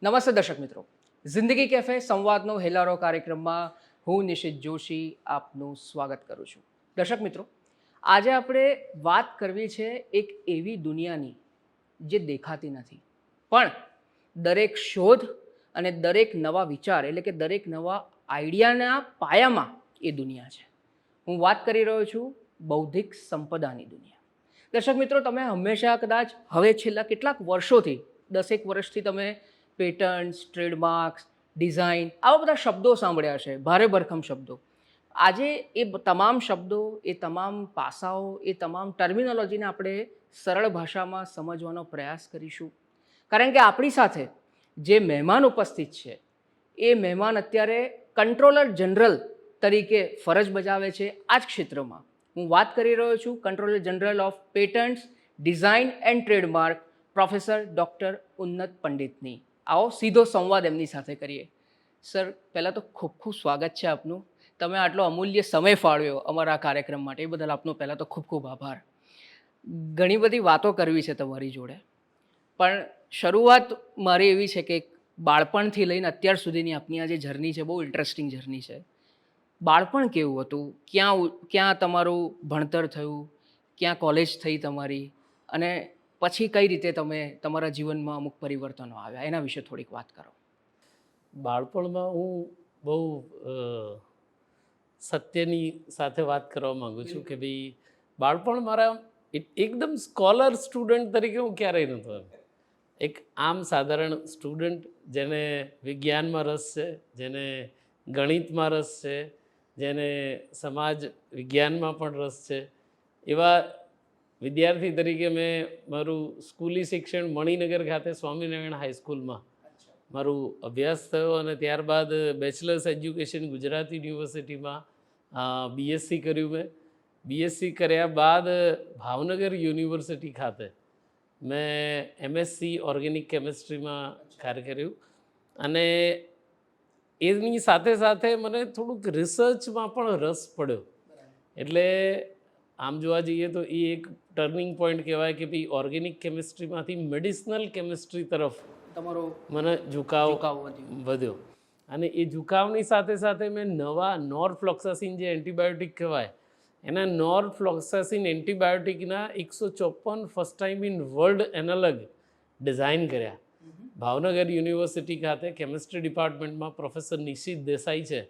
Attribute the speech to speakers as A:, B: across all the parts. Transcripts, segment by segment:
A: નમસ્તે દર્શક મિત્રો, જિંદગી કેફે સંવાદનો હેલારો કાર્યક્રમમાં હું નિશિત જોશી આપનું સ્વાગત કરું છું. દર્શક મિત્રો, આજે આપણે વાત કરવી છે એક એવી દુનિયાની જે દેખાતી નથી, પણ દરેક શોધ અને દરેક નવા વિચાર એટલે કે દરેક નવા આઈડિયાના પાયામાં એ દુનિયા છે. હું વાત કરી રહ્યો છું બૌદ્ધિક સંપદાની દુનિયા. દર્શક મિત્રો, તમે હંમેશા કદાચ હવે છેલ્લા કેટલાક વર્ષોથી 10 વર્ષથી તમે પેટન્ટ્સ, ટ્રેડમાર્ક્સ, ડિઝાઇન આવા બધા શબ્દો સાંભળ્યા છે, ભારે ભરખમ શબ્દો. આજે એ તમામ શબ્દો, એ તમામ પાસાઓ, એ તમામ ટર્મિનોલોજીને આપણે સરળ ભાષામાં સમજવાનો પ્રયાસ કરીશું. કારણ કે આપણી સાથે જે મહેમાન ઉપસ્થિત છે એ મહેમાન અત્યારે કંટ્રોલર જનરલ તરીકે ફરજ બજાવે છે આ જ ક્ષેત્રમાં. હું વાત કરી રહ્યો છું controller general of patents, design and trademark professor doctor ઉન્નત પંડિતની. આવો સીધો સંવાદ એમની સાથે કરીએ. સર, પહેલાં તો ખૂબ ખૂબ સ્વાગત છે આપનું. તમે આટલો અમૂલ્ય સમય ફાળવ્યો અમારા આ કાર્યક્રમ માટે, એ બદલ આપનો પહેલાં તો ખૂબ ખૂબ આભાર. ઘણી બધી વાતો કરવી છે તમારી જોડે, પણ શરૂઆત મારી એવી છે કે બાળપણથી લઈને અત્યાર સુધીની આપની આ જે જર્ની છે બહુ ઇન્ટરેસ્ટિંગ જર્ની છે. બાળપણ કેવું હતું? ક્યાં તમારું ભણતર થયું? ક્યાં કોલેજ થઈ તમારી? અને પછી કઈ રીતે તમે તમારા જીવનમાં અમુક પરિવર્તનો આવ્યા, એના વિશે થોડીક વાત કરો.
B: બાળપણમાં હું બહુ સત્યની સાથે વાત કરવા માગું છું કે ભાઈ બાળપણ મારા એકદમ સ્કોલર સ્ટુડન્ટ તરીકે હું ક્યારેય નહોતો. એક આમ સાધારણ સ્ટુડન્ટ જેને વિજ્ઞાનમાં રસ છે, જેને ગણિતમાં રસ છે, જેને સમાજ વિજ્ઞાનમાં પણ રસ છે, એવા વિદ્યાર્થી તરીકે મેં મારું સ્કૂલી શિક્ષણ મણિનગર ખાતે સ્વામિનારાયણ હાઈસ્કૂલમાં મારું અભ્યાસ થયો અને ત્યારબાદ બેચલર્સ એજ્યુકેશન ગુજરાત યુનિવર્સિટીમાં બીએસસી કર્યું. મેં બીએસસી કર્યા બાદ ભાવનગર યુનિવર્સિટી ખાતે મેં એમએસસી ઓર્ગેનિક કેમિસ્ટ્રીમાં કાર્ય કર્યું અને એની સાથે સાથે મને થોડુંક રિસર્ચમાં પણ રસ પડ્યો. એટલે આમ જોવા જઈએ તો એ એક ટર્નિંગ પોઈન્ટ કહેવાય કે ભાઈ ઓર્ગેનિક કેમિસ્ટ્રીમાંથી મેડિસિનલ કેમિસ્ટ્રી તરફ
A: તમારો
B: મને ઝુકાવ વધ્યો. અને એ ઝુકાવની સાથે સાથે મેં નવા નોરફ્લોક્સાસિન જે એન્ટીબાયોટિક કહેવાય એના નોરફ્લોક્સાસિન એન્ટીબાયોટિકના 154 first time in world analog design કર્યા. ભાવનગર યુનિવર્સિટી ખાતે કેમિસ્ટ્રી ડિપાર્ટમેન્ટમાં પ્રોફેસર નિશિત દેસાઈ છે,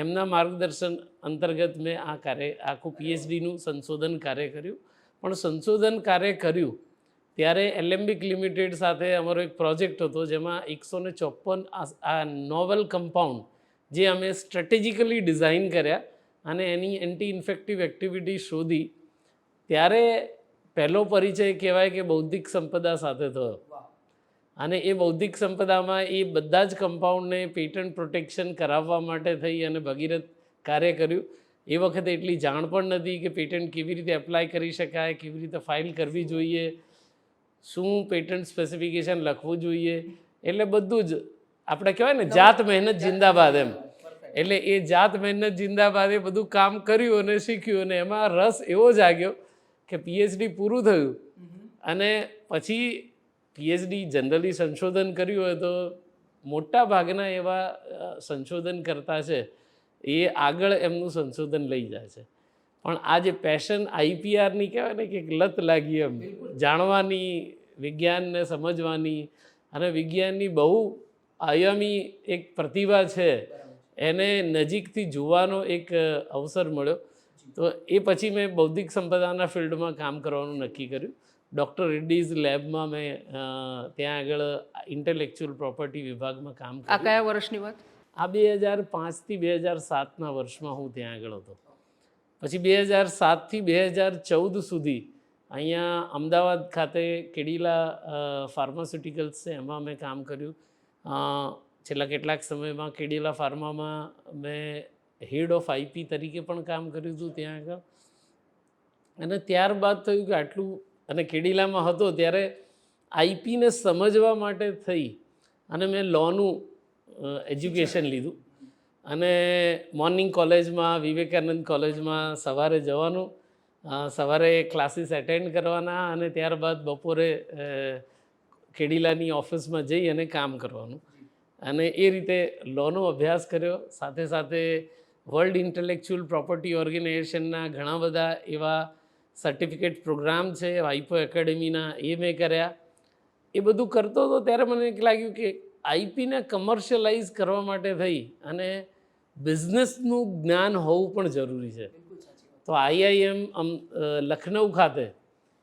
B: એમના માર્ગદર્શન અંતર્ગત મેં આખું પીએચડીનું સંશોધન કાર્ય કર્યું. પણ સંશોધન કાર્ય કર્યું ત્યારે એલેમ્બિક લિમિટેડ સાથે અમારો એક પ્રોજેક્ટ હતો જેમાં 154 આ નોવેલ કમ્પાઉન્ડ જે અમે સ્ટ્રેટેજિકલી ડિઝાઇન કર્યા અને એની એન્ટી ઇન્ફેક્ટિવ એક્ટિવિટી શોધી. ત્યારે પહેલો પરિચય કહેવાય કે બૌદ્ધિક સંપદા સાથે થયો. અને એ બૌદ્ધિક સંપદામાં એ બધા જ કમ્પાઉન્ડને પેટન્ટ પ્રોટેક્શન કરાવવા માટે થઈ અને ભગીરથ કાર્ય કર્યું. એ વખતે એટલી જાણ પણ નથી કે પેટન્ટ કેવી રીતે એપ્લાય કરી શકાય, કેવી રીતે ફાઇલ કરવી જોઈએ, શું પેટન્ટ સ્પેસિફિકેશન લખવું જોઈએ. એટલે બધું જ આપણે કહેવાય ને જાત મહેનત જિંદાબાદ એમ. એટલે એ જાત મહેનત જિંદાબાદ એ બધું કામ કર્યું અને શીખ્યું અને એમાં રસ એવો જાગ્યો કે પીએચડી પૂરું થયું અને પછી પીએચડી જનરલી સંશોધન કર્યું હોય તો મોટા ભાગના એવા સંશોધન કરતા છે એ આગળ એમનું સંશોધન લઈ જાય છે. પણ આ જે પેશન આઈપીઆરની કહેવાય ને કે લત લાગી એમ જાણવાની, વિજ્ઞાનને સમજવાની અને વિજ્ઞાનની બહુ આયામી એક પ્રતિભા છે એને નજીકથી જોવાનો એક અવસર મળ્યો. તો એ પછી મેં બૌદ્ધિક સંપદાના ફિલ્ડમાં કામ કરવાનું નક્કી કર્યું. ડૉક્ટર રેડ્ડીઝ લેબમાં મેં ત્યાં આગળ ઇન્ટેલેક્ચ્યુઅલ પ્રોપર્ટી વિભાગમાં કામ કર્યું.
A: આ કયા વર્ષની વાત?
B: આ 2005થી 2007ના વર્ષમાં હું ત્યાં આગળ હતો. પછી 2007થી 2014 સુધી અહીંયા અમદાવાદ ખાતે કેડિલા ફાર્માસ્યુટિકલ્સ છે એમાં મેં કામ કર્યું. છેલ્લા કેટલાક સમયમાં કેડિલા ફાર્મામાં મેં હેડ ઓફ આઈપી તરીકે પણ કામ કર્યું હતું ત્યાં આગળ. અને ત્યારબાદ થયું કે આટલું અને કેડિલામાં હતો ત્યારે આઈપીને સમજવા માટે થઈ અને મેં લોનું એજ્યુકેશન લીધું અને મોર્નિંગ કોલેજમાં, વિવેકાનંદ કોલેજમાં સવારે જવાનું, સવારે ક્લાસીસ એટેન્ડ કરવાના અને ત્યારબાદ બપોરે ખેડીલાની ઓફિસમાં જઈ અને કામ કરવાનું. અને એ રીતે લોનો અભ્યાસ કર્યો. સાથે સાથે વર્લ્ડ ઇન્ટેલેક્ચ્યુઅલ પ્રોપર્ટી ઓર્ગેનાઇઝેશનના ઘણા બધા એવા સર્ટિફિકેટ પ્રોગ્રામ છે વાઇપો એકેડેમીના, એ મેં કર્યા. એ બધું કરતો હતો ત્યારે મને એક લાગ્યું કે આઈપીને કમર્શિયલાઇઝ કરવા માટે થઈ અને બિઝનેસનું જ્ઞાન હોવું પણ જરૂરી છે. તો IIM લખનઉ ખાતે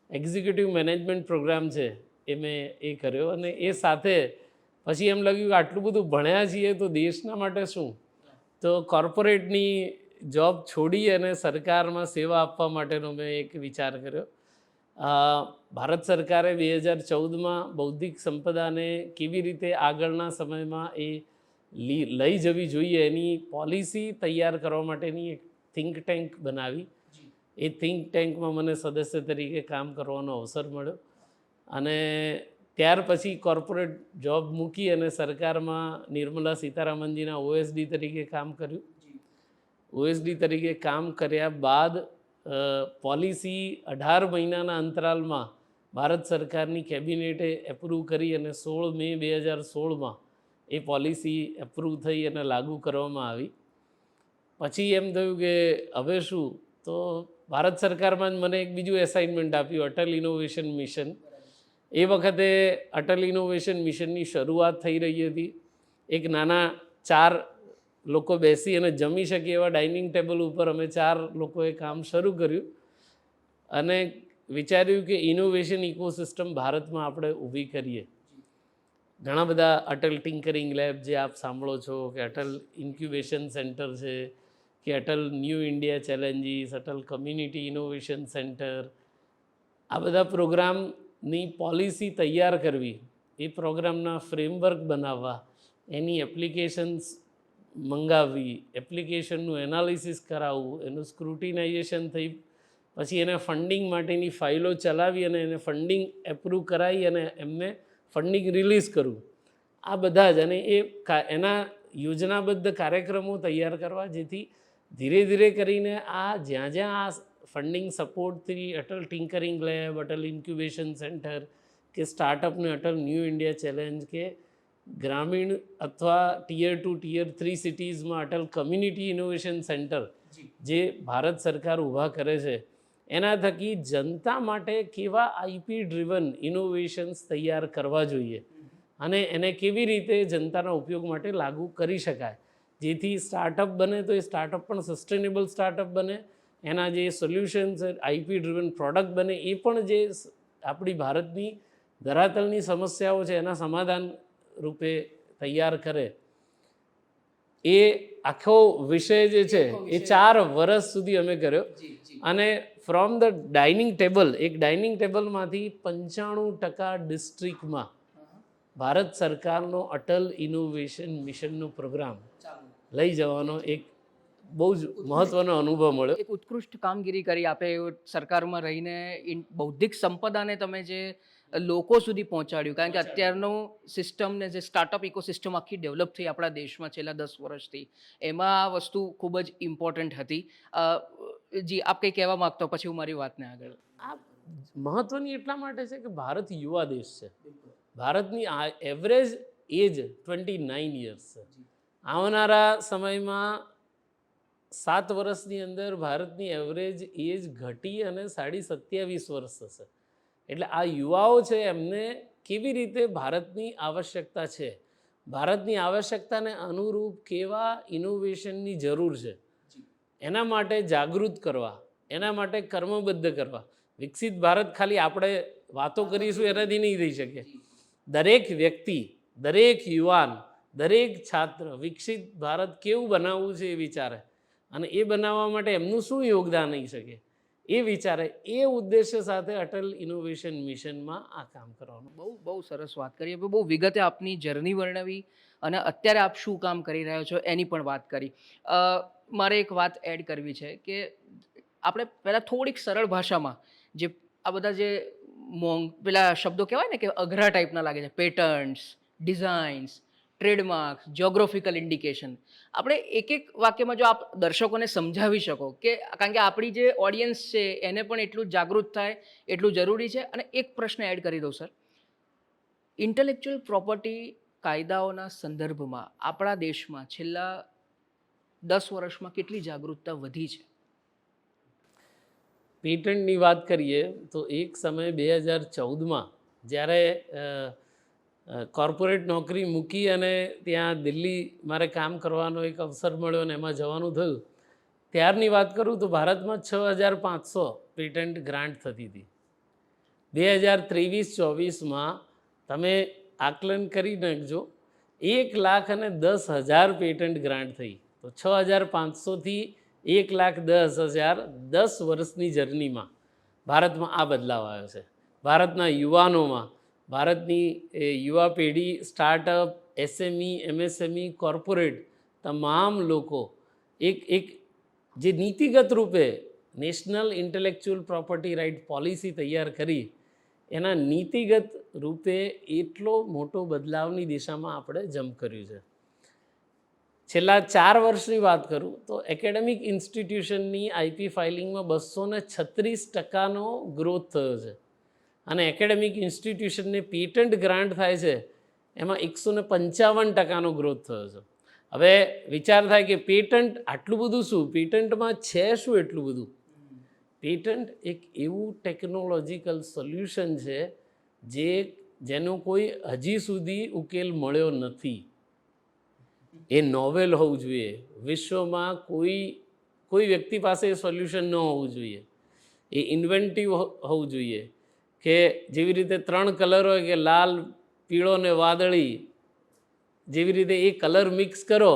B: એક્ઝિક્યુટિવ મેનેજમેન્ટ પ્રોગ્રામ છે એ મેં એ કર્યો. અને એ સાથે પછી એમ લાગ્યું કે આટલું બધું ભણ્યા છીએ તો દેશના માટે શું, તો કોર્પોરેટની જોબ છોડી અને સરકારમાં સેવા આપવા માટેનો મેં એક વિચાર કર્યો. ભારત સરકારે 2014માં બૌદ્ધિક સંપદાને કેવી રીતે આગળના સમયમાં એ લઈ જવી જોઈએ એની પોલિસી તૈયાર કરવા માટેની એક થિંક ટેન્ક બનાવી. એ થિંક ટેન્કમાં મને સદસ્ય તરીકે કામ કરવાનો અવસર મળ્યો. અને ત્યાર પછી કોર્પોરેટ જોબ મૂકી અને સરકારમાં નિર્મલા સીતારામનજીના OSD તરીકે કામ કર્યું. OSD તરીકે કામ કર્યા બાદ પોલિસી 18 મહિનાના અંતરાલમાં ભારત સરકારની કેબિનેટે એપ્રૂવ કરી અને 16 મે 2016માં એ પોલિસી એપ્રૂવ થઈ અને લાગુ કરવામાં આવી. પછી એમ થયું કે હવે શું, તો ભારત સરકારમાં જ મને એક બીજું એસાઇનમેન્ટ આપ્યું, અટલ ઇનોવેશન મિશન. એ વખતે અટલ ઇનોવેશન મિશનની શરૂઆત થઈ રહી હતી. એક નાના 4 લોકો બેસી અને જમી શકે એવા ડાઇનિંગ ટેબલ ઉપર અમે 4 લોકોએ કામ શરૂ કર્યું અને વિચાર્યું કે ઇનોવેશન ઇકોસિસ્ટમ ભારતમાં આપણે ઊભી કરીએ. ઘણા બધા અટલ ટિંકરિંગ લેબ જે આપ સાંભળો છો, કે અટલ ઇન્ક્યુબેશન સેન્ટર છે, કે Atal new India challenges, Atal community innovation centre, આ બધા પ્રોગ્રામની પોલિસી તૈયાર કરવી, એ પ્રોગ્રામના ફ્રેમવર્ક બનાવવા, એની એપ્લિકેશન્સ મંગાવવી, એપ્લિકેશનનું એનાલિસિસ કરાવવું, એનું સ્ક્રુટિનાઇઝેશન થઈ પછી એને ફંડિંગ માટેની ફાઇલો ચલાવી અને એને ફંડિંગ એપ્રૂવ કરાવી અને એમને ફંડિંગ રિલીઝ કરવું, આ બધા જ. અને એના યોજનાબદ્ધ કાર્યક્રમો તૈયાર કરવા, જેથી ધીરે ધીરે કરીને આ જ્યાં આ ફંડિંગ સપોર્ટથી Atal tinkering lab, Atal incubation centre, કે સ્ટાર્ટઅપને અટલ ન્યૂ ઇન્ડિયા ચેલેન્જ, કે ગ્રામીણ અથવા ટિયર 2 ટિયર 3 સિટીઝમાં અટલ કમ્યુનિટી ઇનોવેશન સેન્ટર જે ભારત સરકાર ઊભા કરે છે, એના થકી જનતા માટે કેવા IP ડ્રિવન ઇનોવેશન્સ તૈયાર કરવા જોઈએ અને એને કેવી રીતે જનતાના ઉપયોગ માટે લાગુ કરી શકાય, જેથી સ્ટાર્ટઅપ બને તો એ સ્ટાર્ટઅપ પણ સસ્ટેનેબલ સ્ટાર્ટઅપ બને, એના જે સોલ્યુશન્સ IP ડ્રિવન પ્રોડક્ટ બને, એ પણ જે આપણી ભારતની ધરાતલની સમસ્યાઓ છે એના સમાધાન રૂપે તૈયાર કરે. એ આખો વિષય જે છે એ 4 વર્ષ સુધી અમે કર્યો. અને ફ્રોમ ધ ડાઇનિંગ ટેબલ, એક ડાઇનિંગ ટેબલમાંથી 95% ડિસ્ટ્રિક્ટમાં ભારત સરકારનો અટલ ઇનોવેશન મિશનનો પ્રોગ્રામ લઈ જવાનો એક બહુ જ મહત્ત્વનો અનુભવ મળ્યો.
A: એક ઉત્કૃષ્ટ કામગીરી કરી આપે સરકારમાં રહીને. બૌદ્ધિક સંપદાને તમે જે લોકો સુધી પહોંચાડ્યું, કારણ કે અત્યારનું સિસ્ટમ ને જે સ્ટાર્ટઅપ ઇકોસિસ્ટમ આખી ડેવલપ થઈ આપણા દેશમાં છેલ્લા 10 વર્ષથી, એમાં આ વસ્તુ ખૂબ જ ઇમ્પોર્ટન્ટ હતી. જી, આપ કંઈ કહેવા માગતો, પછી હું મારી વાતને આગળ.
B: આ મહત્ત્વની એટલા માટે છે કે ભારત યુવા દેશ છે. ભારતની એવરેજ એજ 29 યર્સ છે. આવનારા સમયમાં 7 વર્ષની અંદર ભારતની એવરેજ એજ ઘટી અને 27.5 વર્ષ થશે. એટલે આ યુવાઓ છે, એમને કેવી રીતે ભારતની આવશ્યકતા છે, ભારતની આવશ્યકતાને અનુરૂપ કેવા ઇનોવેશનની જરૂર છે, એના માટે જાગૃત કરવા, એના માટે કર્મબદ્ધ કરવા. વિકસિત ભારત ખાલી આપણે વાતો કરીશું એનાથી નહીં થઈ શકે. દરેક વ્યક્તિ, દરેક યુવાન, દરેક છાત્ર વિકસિત ભારત કેવું બનાવવું છે એ વિચારે, અને એ બનાવવા માટે એમનું શું યોગદાન આવી શકે એ વિચારે. એ ઉદ્દેશ્ય સાથે અટલ ઇનોવેશન મિશનમાં આ કામ કરવાનું.
A: બહુ સરસ વાત કરી. બહુ વિગતે આપની જર્ની વર્ણવી અને અત્યારે આપ શું કામ કરી રહ્યો છો એની પણ વાત કરી. મારે એક વાત એડ કરવી છે કે આપણે પહેલાં થોડીક સરળ ભાષામાં જે આ બધા જે પેલા શબ્દો કહેવાય ને કે અઘરા ટાઈપના લાગે છે, patents, designs, trademarks, geographical indication, આપણે એક વાક્યમાં જો આપ દર્શકોને સમજાવી શકો, કે કારણ કે આપણી જે ઓડિયન્સ છે એને પણ એટલું જાગૃત થાય એટલું જરૂરી છે. અને એક પ્રશ્ન એડ કરી દઉં સર, ઇન્ટેલેક્ચ્યુઅલ પ્રોપર્ટી કાયદાઓના સંદર્ભમાં આપણા દેશમાં છેલ્લા 10 વર્ષમાં કેટલી જાગૃતતા વધી છે?
B: પેટન્ટની વાત કરીએ તો એક સમયે 2014માં જ્યારે કોર્પોરેટ નોકરી મૂકી અને ત્યાં દિલ્હી મારે કામ કરવાનો એક અવસર મળ્યો અને એમાં જવાનું થયું, ત્યારની વાત કરું તો ભારતમાં 6500 પેટન્ટ ગ્રાન્ટ થતી હતી. 2023-24માં તમે આકલન કરી નાખજો, 1,10,000 પેટન્ટ ગ્રાન્ટ થઈ. તો 6500થી 1,10,000 10 વર્ષની જર્નીમાં ભારતમાં આ બદલાવ આવ્યો છે. ભારતના યુવાનોમાં, ભારતની યુવા પેઢી, સ્ટાર્ટઅપ, એસએમઈ, એમએસએમઈ, કોર્પોરેટ તમામ લોકો એક જે નીતિગત રૂપે national intellectual property right policy તૈયાર કરી, એના નીતિગત રૂપે એટલો મોટો બદલાવની દિશામાં આપણે જમ્પ કર્યું છે. છેલ્લા 4 વર્ષની વાત કરું તો એકેડેમિક ઇન્સ્ટિટ્યુશનની આઈપી ફાઇલિંગમાં 236% ગ્રોથ થયો છે અને એકેડેમિક ઇન્સ્ટિટ્યુશનને પેટન્ટ ગ્રાન્ટ થાય છે એમાં 155% ગ્રોથ થયો છે. હવે વિચાર થાય કે પેટન્ટ આટલું બધું શું, પેટન્ટમાં છે શું એટલું બધું? પેટન્ટ એક એવું ટેકનોલોજીકલ સોલ્યુશન છે જેનો કોઈ હજી સુધી ઉકેલ મળ્યો નથી. એ નોવેલ હોવું જોઈએ, વિશ્વમાં કોઈ વ્યક્તિ પાસે એ સોલ્યુશન ન હોવું જોઈએ, એ ઇન્વેન્ટિવ હોવું જોઈએ. કે જેવી રીતે 3 કલર હોય કે લાલ, પીળો ને વાદળી, જેવી રીતે એ કલર મિક્સ કરો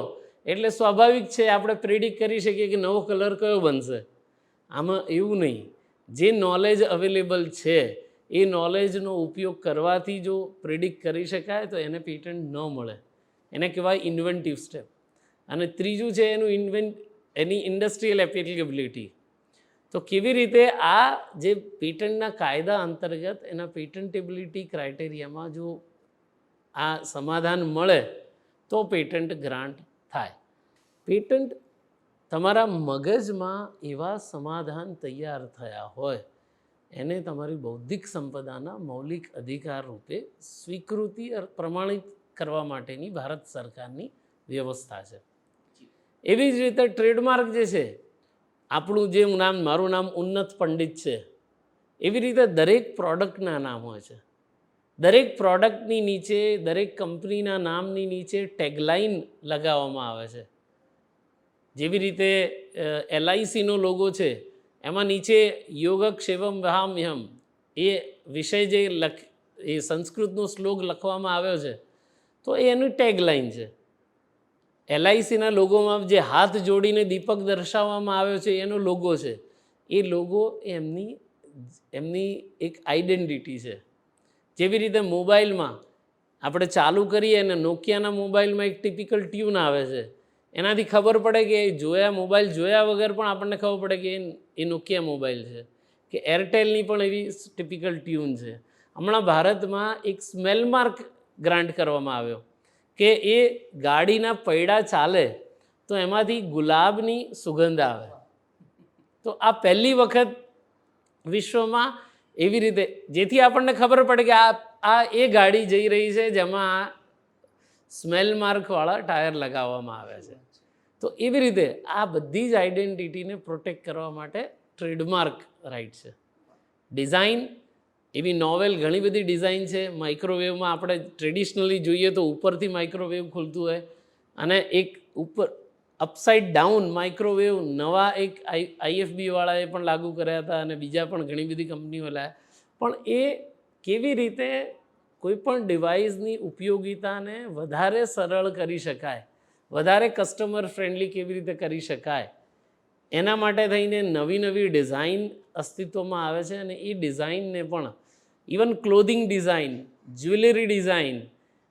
B: એટલે સ્વાભાવિક છે આપણે પ્રેડિક્ટ કરી શકીએ કે નવો કલર કયો બનશે. આમાં એવું નહીં. જે નોલેજ અવેલેબલ છે એ નોલેજનો ઉપયોગ કરવાથી જો પ્રેડિક્ટ કરી શકાય તો એને પેટન્ટ ન મળે. એને કહેવાય ઇન્વેન્ટિવ સ્ટેપ. અને ત્રીજું છે એની ઇન્ડસ્ટ્રીયલ એપ્લિકેબિલિટી. તો કેવી રીતે આ જે પેટન્ટના કાયદા અંતર્ગત એના પેટન્ટેબિલિટી ક્રાઇટેરિયામાં જો આ સમાધાન મળે તો પેટન્ટ ગ્રાન્ટ થાય. પેટન્ટ તમારા મગજમાં એવા સમાધાન તૈયાર થયા હોય એને તમારી બૌદ્ધિક સંપદાના મૌલિક અધિકાર રૂપે સ્વીકૃતિ પ્રમાણિત કરવા માટેની ભારત સરકારની વ્યવસ્થા છે. એવી જ રીતે ટ્રેડમાર્ક જે છે, આપણું જે મારું નામ ઉન્નત પંડિત છે, એવી રીતે દરેક પ્રોડક્ટના નામ હોય છે. દરેક પ્રોડક્ટની નીચે, દરેક કંપનીના નામની નીચે ટેગલાઇન લગાવવામાં આવે છે. જેવી રીતે LICનો લોગો છે, એમાં નીચે યોગક્ષેમમ વહામ્યહમ એ વિષય જે એ સંસ્કૃતનો શ્લોક લખવામાં આવ્યો છે, તો એ એનું ટેગલાઇન છે. LICના લોગોમાં જે હાથ જોડીને દીપક દર્શાવવામાં આવ્યો છે એનો લોગો છે. એ લોગો એમની એક આઈડેન્ટિટી છે. જેવી રીતે મોબાઈલમાં આપણે ચાલુ કરીએ અને નોકિયાના મોબાઈલમાં એક ટિપિકલ ટ્યુન આવે છે, એનાથી ખબર પડે કે મોબાઈલ જોયા વગર પણ આપણને ખબર પડે કે એ નોકિયા મોબાઈલ છે. કે એરટેલની પણ એવી ટિપિકલ ટ્યુન છે. હમણાં ભારતમાં એક સ્મેલ માર્ક ગ્રાન્ટ કરવામાં આવ્યો કે એ ગાડીના પૈડા ચાલે તો એમાંથી ગુલાબની સુગંધ આવે. તો આ પહેલી વખત વિશ્વમાં એવી રીતે, જેથી આપણને ખબર પડે કે આ એ ગાડી જઈ રહી છે જેમાં સ્મેલ માર્કવાળા ટાયર લગાવવામાં આવ્યા છે. તો એવી રીતે આ બધી જ આઈડેન્ટિટીને પ્રોટેક્ટ કરવા માટે ટ્રેડમાર્ક રાઇટ છે. ડિઝાઇન એવી નોવેલ ઘણી બધી ડિઝાઇન છે. માઇક્રોવેવમાં આપણે ટ્રેડિશનલી જોઈએ તો ઉપરથી માઇક્રોવેવ ખુલતું હોય અને એક ઉપર અપસાઇડ ડાઉન માઇક્રોવેવ નવા એક IFB વાળાએ પણ લાગુ કર્યા હતા અને બીજા પણ ઘણી બધી કંપનીઓ લાવ્યા. પણ એ કેવી રીતે કોઈપણ ડિવાઇસની ઉપયોગિતાને વધારે સરળ કરી શકાય, વધારે કસ્ટમર ફ્રેન્ડલી કેવી રીતે કરી શકાય, એના માટે થઈને નવી ડિઝાઇન અસ્તિત્વમાં આવે છે. અને એ ડિઝાઇનને પણ even clothing design, jewellery design,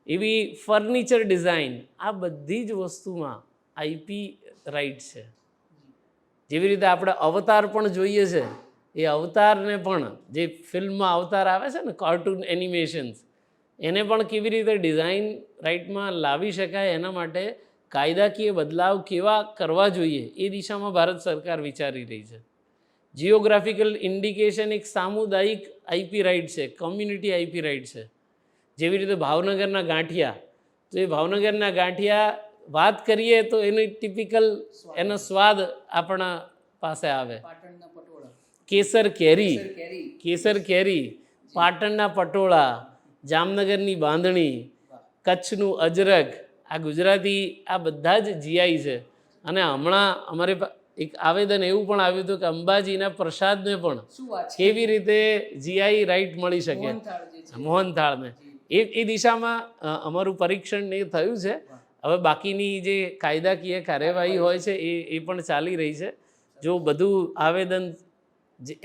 B: એવી ફર્નિચર ડિઝાઇન, આ બધી જ વસ્તુમાં IP રાઇટ છે. જેવી રીતે આપણે અવતાર પણ જોઈએ છે, એ અવતારને પણ જે ફિલ્મમાં અવતાર આવે છે ને, કાર્ટૂન એનિમેશન્સ, એને પણ કેવી રીતે ડિઝાઇન રાઇટમાં લાવી શકાય એના માટે કાયદાકીય બદલાવ કેવા કરવા જોઈએ એ દિશામાં ભારત સરકાર વિચારી રહી છે. જિયોગ્રાફિકલ ઇન્ડિકેશન એક સામુદાયિક IP રાઇટ છે, કમ્યુનિટી IP રાઇટ છે. જેવી રીતે ભાવનગરના ગાંઠિયા, તો એ ભાવનગરના ગાંઠિયા વાત કરીએ તો એની ટિપિકલ એનો સ્વાદ આપણા પાસે આવે.
A: પાટણના પટોળા,
B: કેસર કેરી,
A: કેરી,
B: કેસર કેરી, પાટણના પટોળા, જામનગરની બાંધણી, કચ્છનું અજરક, આ ગુજરાતી આ બધા જ જીઆઈ છે. અને હમણાં અમારે એક આવેદન એવું પણ આવ્યું હતું કે અંબાજીના પ્રસાદને પણ
A: શું વાત છે,
B: કેવી રીતે જીઆઈ રાઇટ મળી શકે,
A: મોહનથાળ જે છે.
B: મોહનથાળને. એ દિશામાં અમારું પરીક્ષણ એ થયું છે. હવે બાકીની જે કાયદાકીય કાર્યવાહી હોય છે એ પણ ચાલી રહી છે. જો બધું આવેદન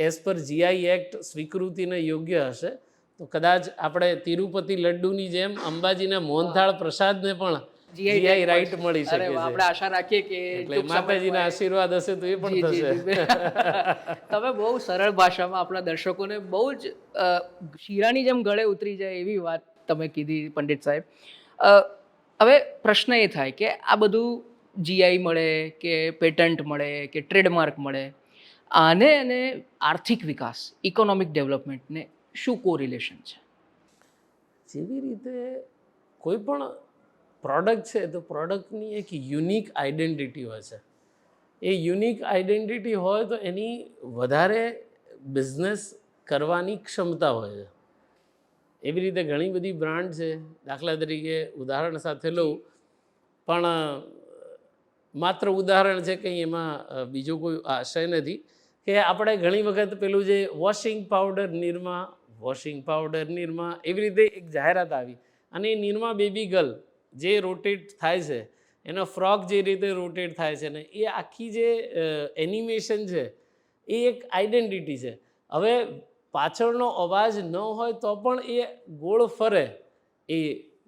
B: એઝ પર જીઆઈ એક્ટ સ્વીકૃતિને યોગ્ય હશે તો કદાચ આપણે તિરુપતિ લડ્ડુની જેમ અંબાજીના મોહનથાળ પ્રસાદને પણ જીઆઈ રાઇટ મળી શકે છે.
A: આપણે આશા રાખીએ કે
B: એટલે માતાજીના આશીર્વાદ હશે તો એ પણ થશે.
A: તમે બહુ સરળ ભાષામાં આપણા દર્શકોને બહુ જ શીરાની જેમ ગળે ઉતરી જાય એવી વાત તમે કીધી પંડિત સાહેબ. હવે પ્રશ્ન એ થાય કે આ બધું જીઆઈ મળે કે પેટન્ટ મળે કે ટ્રેડમાર્ક મળે, આને અને આર્થિક વિકાસ, ઇકોનોમિક ડેવલપમેન્ટને શું કોરિલેશન છે?
B: જેવી રીતે કોઈ પણ પ્રોડક્ટ છે તો પ્રોડક્ટની એક યુનિક આઈડેન્ટિટી હોય છે. એ યુનિક આઈડેન્ટિટી હોય તો એની વધારે બિઝનેસ કરવાની ક્ષમતા હોય છે. એવી રીતે ઘણી બધી બ્રાન્ડ છે. દાખલા તરીકે ઉદાહરણ સાથે લઉં, પણ માત્ર ઉદાહરણ છે, કંઈ એમાં બીજો કોઈ આશય નથી, કે આપણે ઘણી વખત પેલું જે washing powder Nirma, washing powder Nirma, એવી રીતે એક જાહેરાત આવી અને એ નિરમા બેબી ગર્લ જે રોટેટ થાય છે, એનો ફ્રોક જે રીતે રોટેટ થાય છે ને, એ આખી જે એનિમેશન છે એ એક આઈડેન્ટિટી છે. હવે પાછળનો અવાજ ન હોય તો પણ એ ગોળ ફરે એ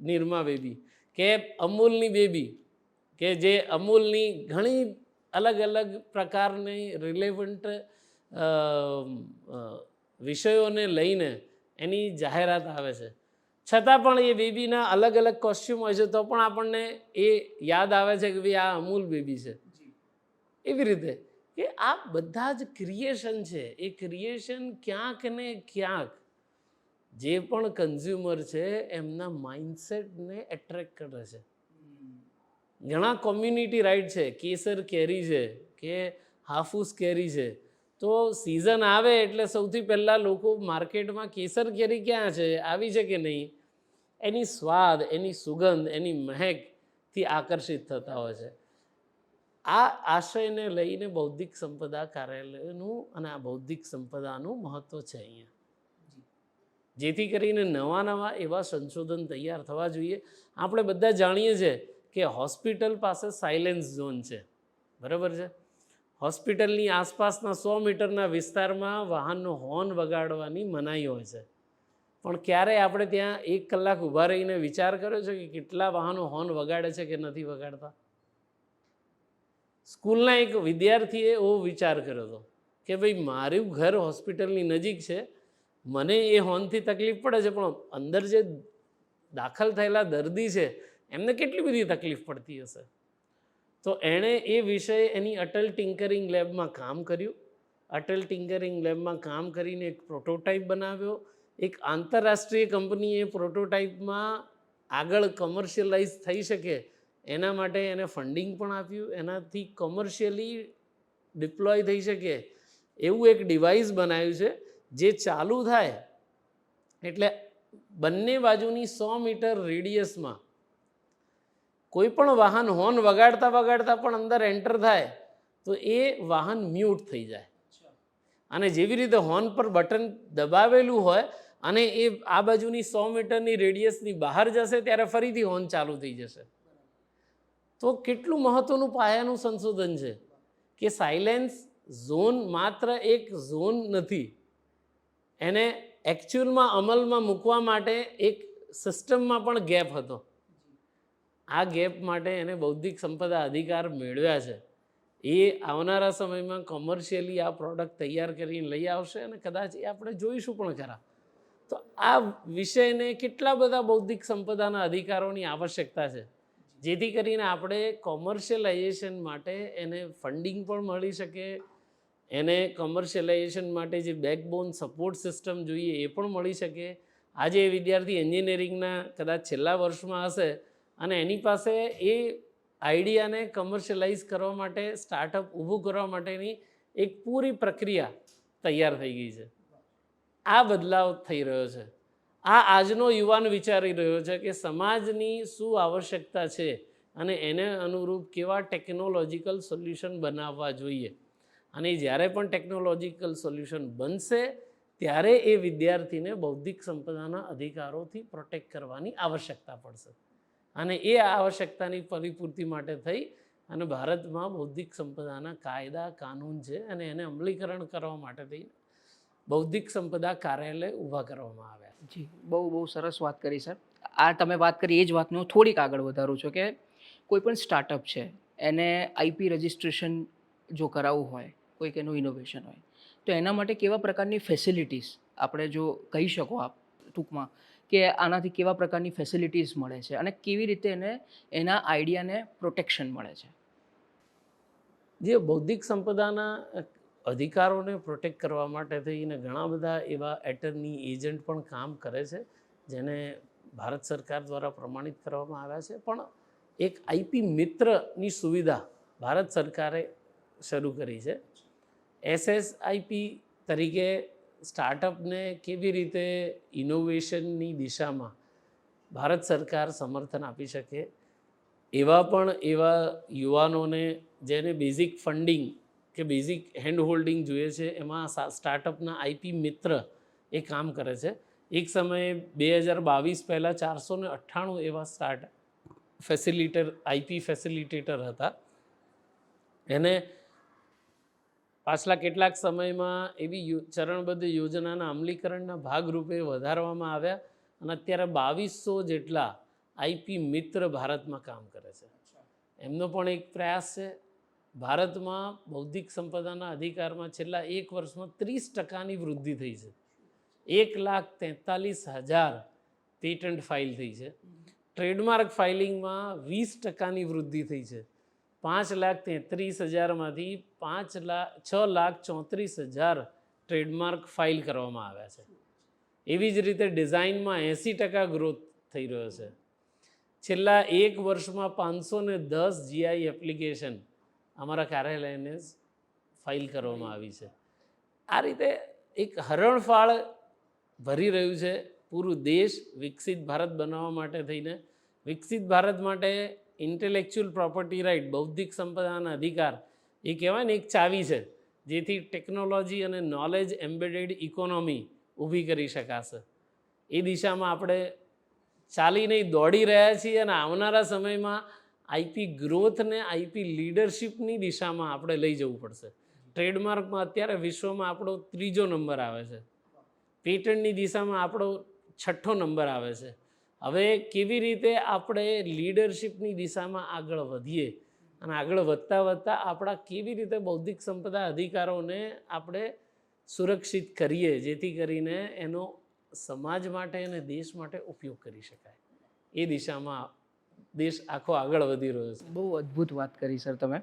B: નિરમા બેબી, કે અમૂલની બેબી, કે જે અમૂલની ઘણી અલગ અલગ પ્રકારની રિલેવન્ટ વિષયોને લઈને એની જાહેરાત આવે છે. છતાં પણ એ બેબીના અલગ અલગ કોસ્ચ્યુમ હોય છે તો પણ આપણને એ યાદ આવે છે કે ભાઈ આ અમૂલ બેબી છે. એવી રીતે કે આ બધા જ ક્રિએશન છે. એ ક્રિએશન ક્યાંક ને ક્યાંક જે પણ કન્ઝ્યુમર છે એમના માઇન્ડસેટને એટ્રેક્ટ કરે છે. ઘણા કોમ્યુનિટી રાઇટ છે, કેસર કેરી છે કે હાફૂસ કેરી છે, તો સિઝન આવે એટલે સૌથી પહેલાં લોકો માર્કેટમાં કેસર કેરી ક્યાં છે, આવી છે કે નહીં, એની સ્વાદ, એની સુગંધ, એની મહેકથી આકર્ષિત થતા હોય છે. આ આશયને લઈને બૌદ્ધિક સંપદા કાર્યાલયનું અને આ બૌદ્ધિક સંપદાનું મહત્ત્વ છે અહીંયા, જેથી કરીને નવા નવા એવા સંશોધન તૈયાર થવા જોઈએ. આપણે બધા જાણીએ છીએ કે હોસ્પિટલ પાસે સાયલેન્સ ઝોન છે, બરાબર છે. હોસ્પિટલની આસપાસના 100 મીટરના વિસ્તારમાં વાહનનો હોર્ન વગાડવાની મનાઈ હોય છે. પણ ક્યારે આપણે ત્યાં 1 કલાક ઊભા રહીને વિચાર કર્યો છે કે કેટલા વાહનો હોર્ન વગાડે છે કે નથી વગાડતા? સ્કૂલના એક વિદ્યાર્થીએ એવો વિચાર કર્યો હતો કે ભાઈ મારું ઘર હોસ્પિટલની નજીક છે, મને એ હોર્નથી તકલીફ પડે છે, પણ અંદર જે દાખલ થયેલા દર્દી છે એમને કેટલી બધી તકલીફ પડતી હશે. તો એણે એ વિષય એની અટલ ટિંકરિંગ લેબમાં કામ કર્યું. અટલ ટિંકરિંગ લેબમાં કામ કરીને એક પ્રોટોટાઇપ બનાવ્યો. એક આંતરરાષ્ટ્રીય કંપનીએ પ્રોટોટાઇપમાં આગળ કમર્શિયલાઇઝ થઈ શકે એના માટે એને ફંડિંગ પણ આપ્યું. એનાથી કોમર્શિયલી ડિપ્લોય થઈ શકે એવું એક ડિવાઇસ બનાવ્યું છે, જે ચાલુ થાય એટલે બંને બાજુની 100 મીટર રેડિયસમાં કોઈ પણ વાહન હોર્ન વગાડતા વગાડતા પણ અંદર એન્ટર થાય તો એ વાહન મ્યુટ થઈ જાય. અને જેવી રીતે હોર્ન પર બટન દબાવેલું હોય અને એ આ બાજુની 100 મીટરની રેડિયસની બહાર જશે ત્યારે ફરીથી હોર્ન ચાલુ થઈ જશે. તો કેટલું મહત્ત્વનું પાયાનું સંશોધન છે કે સાયલેન્સ ઝોન માત્ર એક ઝોન નથી, એને એકચ્યુઅલમાં અમલમાં મૂકવા માટે એક સિસ્ટમમાં પણ ગેપ હતો. આ ગેપ માટે એને બૌદ્ધિક સંપદા અધિકાર મેળવ્યા છે. એ આવનારા સમયમાં કોમર્શિયલી આ પ્રોડક્ટ તૈયાર કરીને લઈ આવશે અને કદાચ એ આપણે જોઈશું પણ ખરા. તો આ વિષયને કેટલા બધા બૌદ્ધિક સંપદાના અધિકારોની આવશ્યકતા છે, જેથી કરીને આપણે કોમર્શિયલાઇઝેશન માટે એને ફંડિંગ પણ મળી શકે, એને કોમર્શિયલાઇઝેશન માટે જે બેકબોન સપોર્ટ સિસ્ટમ જોઈએ એ પણ મળી શકે, આજે એ વિદ્યાર્થી એન્જિનિયરિંગના કદાચ છેલ્લા વર્ષમાં હશે અને એની પાસે એ આઈડિયાને કમર્શિયલાઇઝ કરવા માટે સ્ટાર્ટઅપ ઊભું કરવા માટેની એક પૂરી પ્રક્રિયા તૈયાર થઈ ગઈ છે. આ બદલાવ થઈ રહ્યો છે. આ આજનો યુવાન વિચારી રહ્યો છે કે સમાજની શું આવશ્યકતા છે અને એને અનુરૂપ કેવા ટેકનોલોજીકલ સોલ્યુશન બનાવવા જોઈએ. અને જ્યારે પણ ટેકનોલોજીકલ સોલ્યુશન બનશે ત્યારે એ વિદ્યાર્થીને બૌદ્ધિક સંપદાના અધિકારોથી પ્રોટેક્ટ કરવાની આવશ્યકતા પડશે. અને એ આવશ્યકતાની પરિપૂર્તિ માટે થઈ અને ભારતમાં બૌદ્ધિક સંપદાના કાયદા કાનૂન છે અને એને અમલીકરણ કરવા માટે થઈ બૌદ્ધિક સંપદા કાર્યાલય ઊભા કરવામાં આવ્યા.
A: જી, બહુ સરસ વાત કરી સર. આ તમે વાત કરી એ જ વાતને હું થોડીક આગળ વધારું છું કે કોઈ પણ સ્ટાર્ટઅપ છે એને આઈપી રજિસ્ટ્રેશન જો કરાવવું હોય, કોઈક એનું ઇનોવેશન હોય, તો એના માટે કેવા પ્રકારની ફેસિલિટીઝ આપણે જો કહી શકો આપ ટૂંકમાં કે આનાથી કેવા પ્રકારની ફેસિલિટીઝ મળે છે અને કેવી રીતે એને એના આઈડિયાને પ્રોટેક્શન મળે છે?
B: જે બૌદ્ધિક સંપદાના અધિકારોને પ્રોટેક્ટ કરવા માટે થઈને ઘણા બધા એવા એટર્ની એજન્ટ પણ કામ કરે છે જેને ભારત સરકાર દ્વારા પ્રમાણિત કરવામાં આવ્યા છે. પણ એક આઈપી મિત્રની સુવિધા ભારત સરકારે શરૂ કરી છે. એસએસઆઈપી તરીકે સ્ટાર્ટઅપને કેવી રીતે ઇનોવેશનની દિશામાં ભારત સરકાર સમર્થન આપી શકે એવા યુવાનોને જેને બેઝિક ફંડિંગ કે બેઝિક હેન્ડ હોલ્ડિંગ જોઈએ છે એમાં સ્ટાર્ટઅપના આઈપી મિત્ર એ કામ કરે છે. એક સમયે 2022 પહેલાં 498 એવા આઈપી ફેસિલિટેટર હતા. એને પાછલા કેટલાક સમયમાં એવી ચરણબદ્ધ યોજનાના અમલીકરણના ભાગરૂપે વધારવામાં આવ્યા અને અત્યારે 2200 જેટલા આઈપી મિત્ર ભારતમાં કામ કરે છે. એમનો પણ એક પ્રયાસ છે. ભારતમાં બૌદ્ધિક સંપદાના અધિકારમાં છેલ્લા એક વર્ષમાં 30% વૃદ્ધિ થઈ છે. 1,43,000 પેટન્ટ ફાઇલ થઈ છે. ટ્રેડમાર્ક ફાઇલિંગમાં 20% વૃદ્ધિ થઈ છે. 5,33,000માંથી 6,34,000 ટ્રેડમાર્ક ફાઇલ કરવામાં આવ્યા છે. એવી જ રીતે ડિઝાઇનમાં 80% ગ્રોથ થઈ રહ્યો છે. છેલ્લા એક વર્ષમાં 510 જીઆઈ એપ્લિકેશન અમારા કાર્યાલયને ફાઇલ કરવામાં આવી છે. આ રીતે એક હરણફાળ ભરી રહ્યું છે પૂરું દેશ વિકસિત ભારત બનાવવા માટે થઈને. વિકસિત ભારત માટે ઇન્ટેલેક્ચ્યુઅલ પ્રોપર્ટી રાઇટ, બૌદ્ધિક સંપદાના અધિકાર એ કહેવાય ને એક ચાવી છે જેથી ટેકનોલોજી અને નોલેજ એમ્બેડેડ ઇકોનોમી ઊભી કરી શકાશે. એ દિશામાં આપણે ચાલીને દોડી રહ્યા છીએ અને આવનારા સમયમાં આઈપી ગ્રોથને આઈપી લીડરશિપની દિશામાં આપણે લઈ જવું પડશે. ટ્રેડમાર્કમાં અત્યારે વિશ્વમાં આપણો 3જો નંબર આવે છે. પેટન્ટની દિશામાં આપણો 6ઠ્ઠો નંબર આવે છે. હવે કેવી રીતે આપણે લીડરશિપની દિશામાં આગળ વધીએ અને આગળ વધતા આપણા કેવી રીતે બૌદ્ધિક સંપદા અધિકારોને આપણે સુરક્ષિત કરીએ જેથી કરીને એનો સમાજ માટે અને દેશ માટે ઉપયોગ કરી શકાય. એ દિશામાં દેશ આખો આગળ વધી રહ્યો છે.
A: બહુ અદ્ભુત વાત કરી સર તમે.